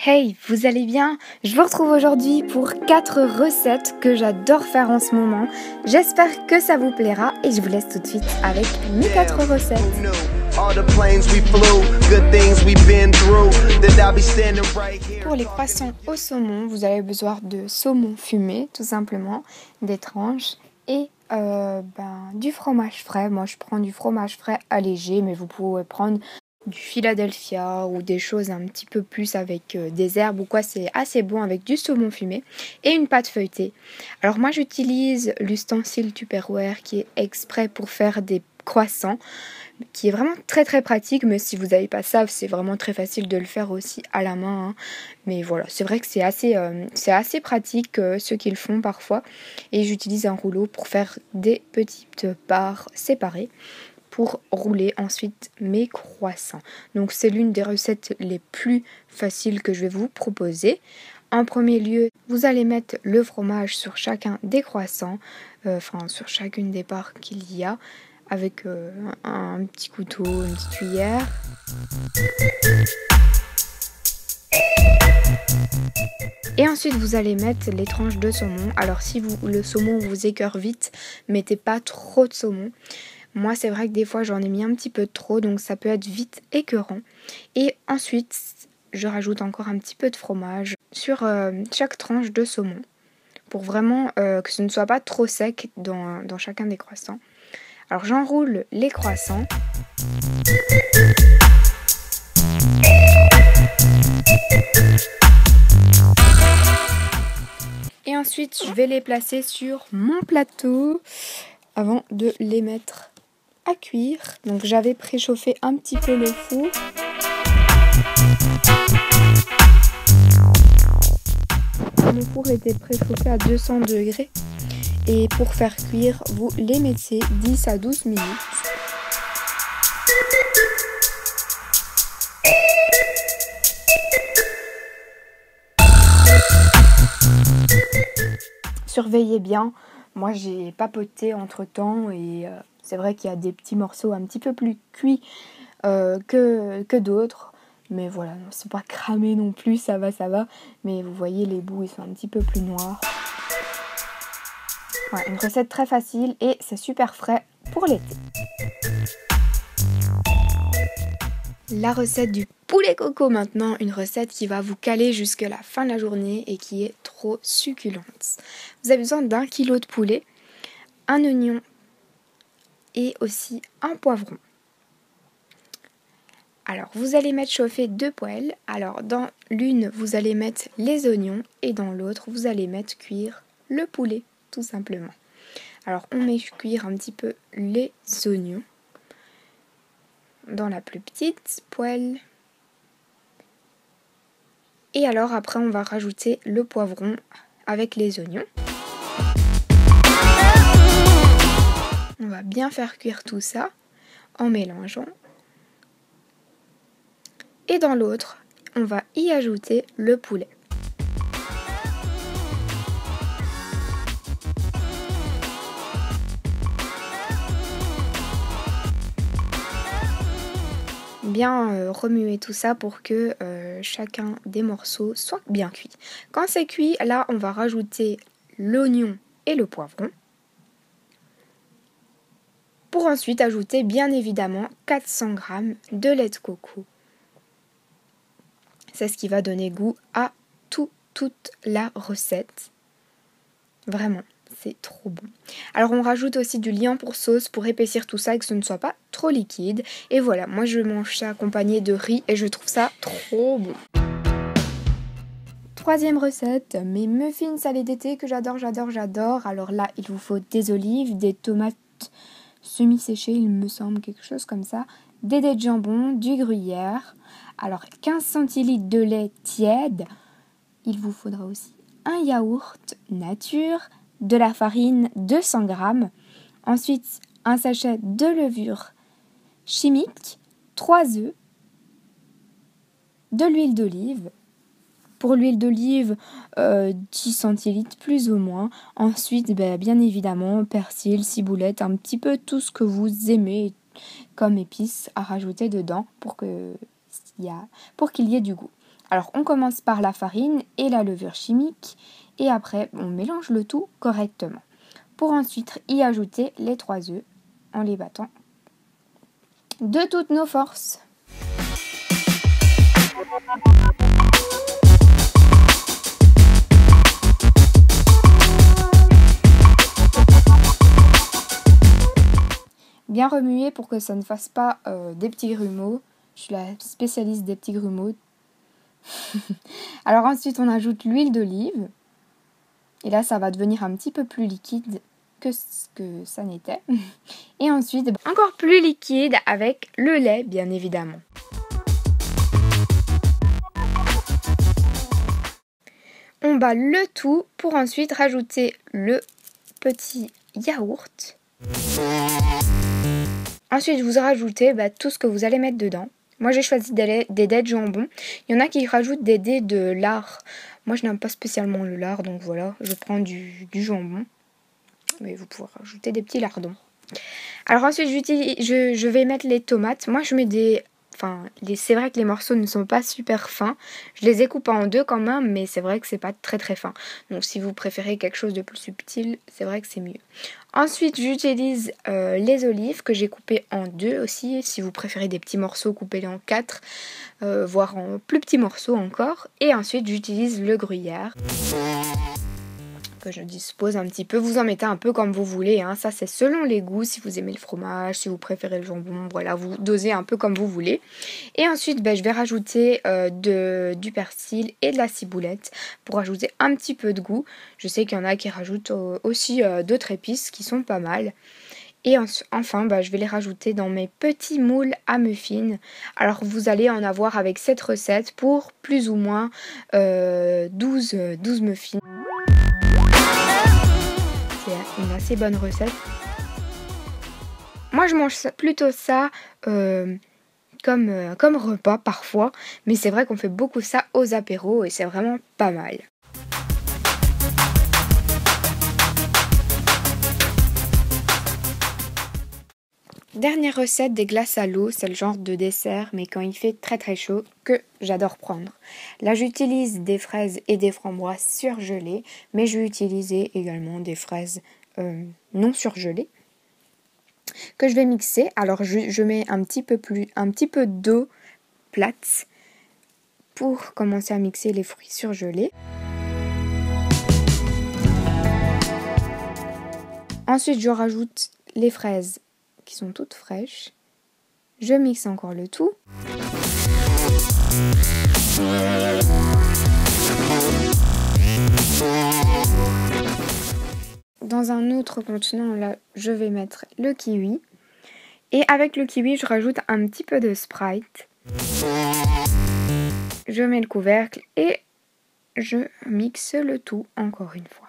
Hey, vous allez bien? Je vous retrouve aujourd'hui pour 4 recettes que j'adore faire en ce moment. J'espère que ça vous plaira et je vous laisse tout de suite avec mes 4 recettes. Pour les croissants au saumon, vous avez besoin de saumon fumé, tout simplement, des tranches et du fromage frais. Moi, je prends du fromage frais allégé, mais vous pouvez prendre du Philadelphia ou des choses un petit peu plus avec des herbes ou quoi, c'est assez bon avec du saumon fumé et une pâte feuilletée. Alors moi j'utilise l'ustensile Tupperware qui est exprès pour faire des croissants, qui est vraiment très très pratique, mais si vous n'avez pas ça, c'est vraiment très facile de le faire aussi à la main, hein. Mais voilà, c'est vrai que c'est assez pratique ceux qui le font parfois, et j'utilise un rouleau pour faire des petites barres séparées pour rouler ensuite mes croissants. Donc c'est l'une des recettes les plus faciles que je vais vous proposer. En premier lieu, vous allez mettre le fromage sur chacun des croissants, sur chacune des parts qu'il y a, avec un petit couteau, une petite cuillère. Et ensuite vous allez mettre les tranches de saumon. Alors si le saumon vous écœure vite, mettez pas trop de saumon. Moi, c'est vrai que des fois, j'en ai mis un petit peu trop, donc ça peut être vite écœurant. Et ensuite, je rajoute encore un petit peu de fromage sur chaque tranche de saumon, pour vraiment que ce ne soit pas trop sec dans chacun des croissants. Alors, j'enroule les croissants. Et ensuite, je vais les placer sur mon plateau avant de les mettre à cuire. Donc j'avais préchauffé un petit peu le four. Le four était préchauffé à 200 degrés. Et pour faire cuire, vous les mettez 10 à 12 minutes. Surveillez bien. Moi j'ai papoté entre temps et c'est vrai qu'il y a des petits morceaux un petit peu plus cuits que d'autres. Mais voilà, c'est pas cramé non plus, ça va. Mais vous voyez, les bouts, ils sont un petit peu plus noirs. Voilà, une recette très facile et c'est super frais pour l'été. La recette du poulet coco maintenant, une recette qui va vous caler jusque la fin de la journée et qui est trop succulente. Vous avez besoin d'1 kg de poulet, un oignon et aussi un poivron. Alors, vous allez mettre chauffer 2 poêles. Alors, dans l'une, vous allez mettre les oignons et dans l'autre, vous allez mettre cuire le poulet, tout simplement. Alors, on met cuire un petit peu les oignons dans la plus petite poêle. Et alors, après, on va rajouter le poivron avec les oignons. On va bien faire cuire tout ça en mélangeant. Et dans l'autre, on va y ajouter le poulet. Bien remuer tout ça pour que chacun des morceaux soit bien cuit. Quand c'est cuit, là, on va rajouter l'oignon et le poivron. Pour ensuite ajouter bien évidemment 400 g de lait de coco. C'est ce qui va donner goût à toute la recette. Vraiment, c'est trop bon. Alors on rajoute aussi du liant pour sauce pour épaissir tout ça et que ce ne soit pas trop liquide. Et voilà, moi je mange ça accompagné de riz et je trouve ça trop bon. Troisième recette, mes muffins salés d'été que j'adore. Alors là, il vous faut des olives, des tomates semi-séchées, il me semble, quelque chose comme ça, des dés de jambon, du gruyère. Alors 15 centilitres de lait tiède. Il vous faudra aussi un yaourt nature, de la farine 200 g. Ensuite, un sachet de levure chimique, 3 œufs, de l'huile d'olive. Pour l'huile d'olive, 10 centilitres plus ou moins. Ensuite, bien évidemment, persil, ciboulette, un petit peu tout ce que vous aimez comme épices à rajouter dedans pour qu'il y ait du goût. Alors on commence par la farine et la levure chimique et après on mélange le tout correctement. Pour ensuite y ajouter les 3 œufs en les battant de toutes nos forces. Bien remuer pour que ça ne fasse pas des petits grumeaux. Je suis la spécialiste des petits grumeaux. Alors ensuite on ajoute l'huile d'olive. Et là ça va devenir un petit peu plus liquide que ce que ça n'était. Et ensuite encore plus liquide avec le lait bien évidemment. On bat le tout pour ensuite rajouter le petit yaourt. Ensuite, vous rajoutez tout ce que vous allez mettre dedans. Moi, j'ai choisi des dés de jambon. Il y en a qui rajoutent des dés de lard. Moi, je n'aime pas spécialement le lard, donc voilà, je prends du jambon. Mais vous pouvez rajouter des petits lardons. Alors ensuite, je vais mettre les tomates. Moi, je mets des... c'est vrai que les morceaux ne sont pas super fins. Je les ai coupés en 2 quand même, mais c'est vrai que c'est pas très très fin. Donc si vous préférez quelque chose de plus subtil, c'est vrai que c'est mieux. Ensuite, j'utilise les olives que j'ai coupées en 2 aussi. Si vous préférez des petits morceaux, coupez-les en 4, voire en plus petits morceaux encore. Et ensuite, j'utilise le gruyère que je dispose un petit peu. Vous en mettez un peu comme vous voulez, hein. Ça c'est selon les goûts, si vous aimez le fromage, si vous préférez le jambon, voilà, vous dosez un peu comme vous voulez. Et ensuite je vais rajouter du persil et de la ciboulette pour ajouter un petit peu de goût. Je sais qu'il y en a qui rajoutent aussi d'autres épices qui sont pas mal. Et enfin, je vais les rajouter dans mes petits moules à muffins. Alors, vous allez en avoir avec cette recette pour plus ou moins 12 muffins. C'est une assez bonne recette. Moi, je mange plutôt ça comme repas parfois. Mais c'est vrai qu'on fait beaucoup ça aux apéros et c'est vraiment pas mal. Dernière recette des glaces à l'eau, c'est le genre de dessert, mais quand il fait très très chaud, que j'adore prendre. Là, j'utilise des fraises et des framboises surgelées, mais je vais utiliser également des fraises non surgelées, que je vais mixer. Alors, je mets un petit peu d'eau plate pour commencer à mixer les fruits surgelés. Ensuite, je rajoute les fraises qui sont toutes fraîches. Je mixe encore le tout. Dans un autre contenant, là, je vais mettre le kiwi. Et avec le kiwi, je rajoute un petit peu de Sprite. Je mets le couvercle et je mixe le tout encore une fois.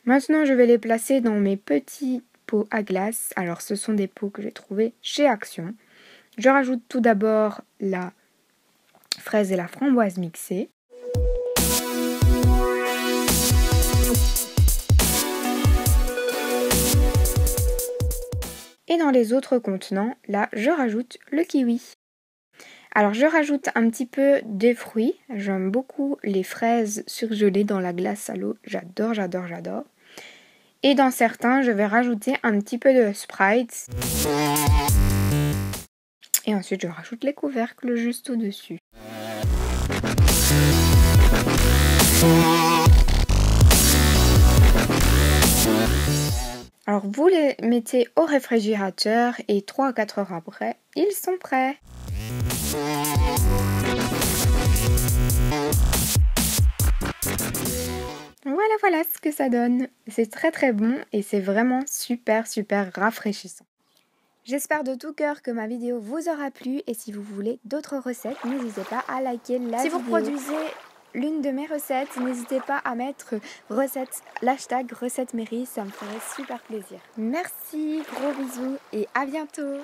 Maintenant, je vais les placer dans mes petits pots à glace. Alors, ce sont des pots que j'ai trouvés chez Action. Je rajoute tout d'abord la fraise et la framboise mixée. Et dans les autres contenants, là, je rajoute le kiwi. Alors, je rajoute un petit peu des fruits. J'aime beaucoup les fraises surgelées dans la glace à l'eau. J'adore, j'adore, j'adore. Et dans certains, je vais rajouter un petit peu de Sprite. Et ensuite, je rajoute les couvercles juste au-dessus. Alors, vous les mettez au réfrigérateur et 3 à 4 heures après, ils sont prêts. Voilà ce que ça donne. C'est très très bon et c'est vraiment super rafraîchissant. J'espère de tout cœur que ma vidéo vous aura plu et si vous voulez d'autres recettes, n'hésitez pas à liker la vidéo. Si vous produisez l'une de mes recettes, n'hésitez pas à mettre recette, l'hashtag recette Mary, ça me ferait super plaisir. Merci, gros bisous et à bientôt.